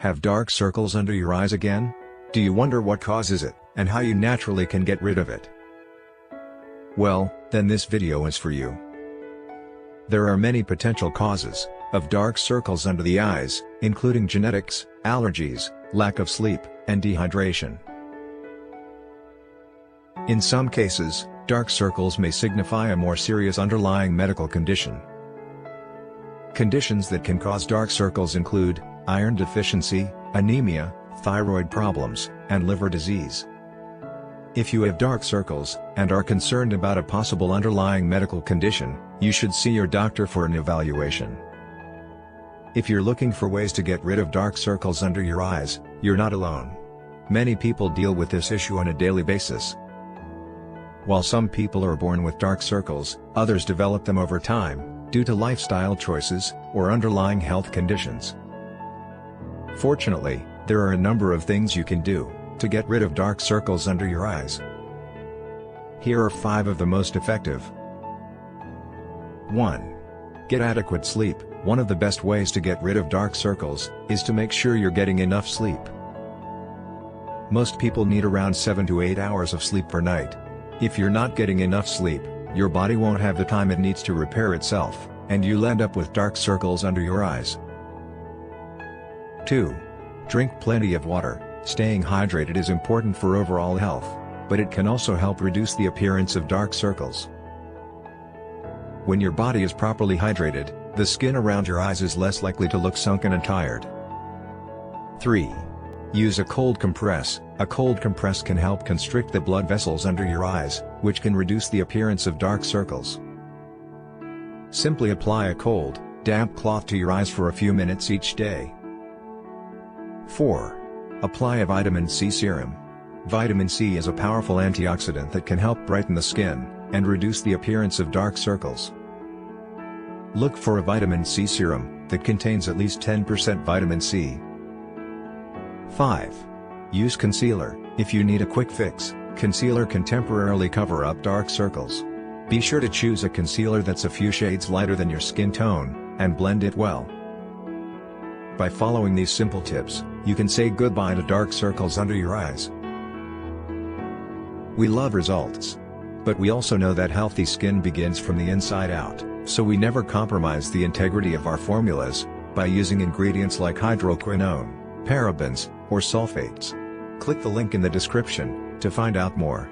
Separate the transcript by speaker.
Speaker 1: Have dark circles under your eyes again? Do you wonder what causes it, and how you naturally can get rid of it? Well, then this video is for you. There are many potential causes of dark circles under the eyes, including genetics, allergies, lack of sleep, and dehydration. In some cases, dark circles may signify a more serious underlying medical condition. Conditions that can cause dark circles include iron deficiency, anemia, thyroid problems, and liver disease. If you have dark circles, and are concerned about a possible underlying medical condition, you should see your doctor for an evaluation. If you're looking for ways to get rid of dark circles under your eyes, you're not alone. Many people deal with this issue on a daily basis. While some people are born with dark circles, others develop them over time, due to lifestyle choices, or underlying health conditions. Fortunately, there are a number of things you can do to get rid of dark circles under your eyes. Here are 5 of the most effective. 1. Get adequate sleep. One of the best ways to get rid of dark circles is to make sure you're getting enough sleep. Most people need around 7 to 8 hours of sleep per night. If you're not getting enough sleep, your body won't have the time it needs to repair itself, and you'll end up with dark circles under your eyes. 2. Drink plenty of water. Staying hydrated is important for overall health, but it can also help reduce the appearance of dark circles. When your body is properly hydrated, the skin around your eyes is less likely to look sunken and tired. 3. Use a cold compress. A cold compress can help constrict the blood vessels under your eyes, which can reduce the appearance of dark circles. Simply apply a cold, damp cloth to your eyes for a few minutes each day. 4. Apply a vitamin C serum. Vitamin C is a powerful antioxidant that can help brighten the skin, and reduce the appearance of dark circles. Look for a vitamin C serum that contains at least 10% vitamin C. 5. Use concealer. If you need a quick fix, concealer can temporarily cover up dark circles. Be sure to choose a concealer that's a few shades lighter than your skin tone, and blend it well. By following these simple tips, you can say goodbye to dark circles under your eyes. We love results. But we also know that healthy skin begins from the inside out, so we never compromise the integrity of our formulas by using ingredients like hydroquinone, parabens, or sulfates. Click the link in the description to find out more.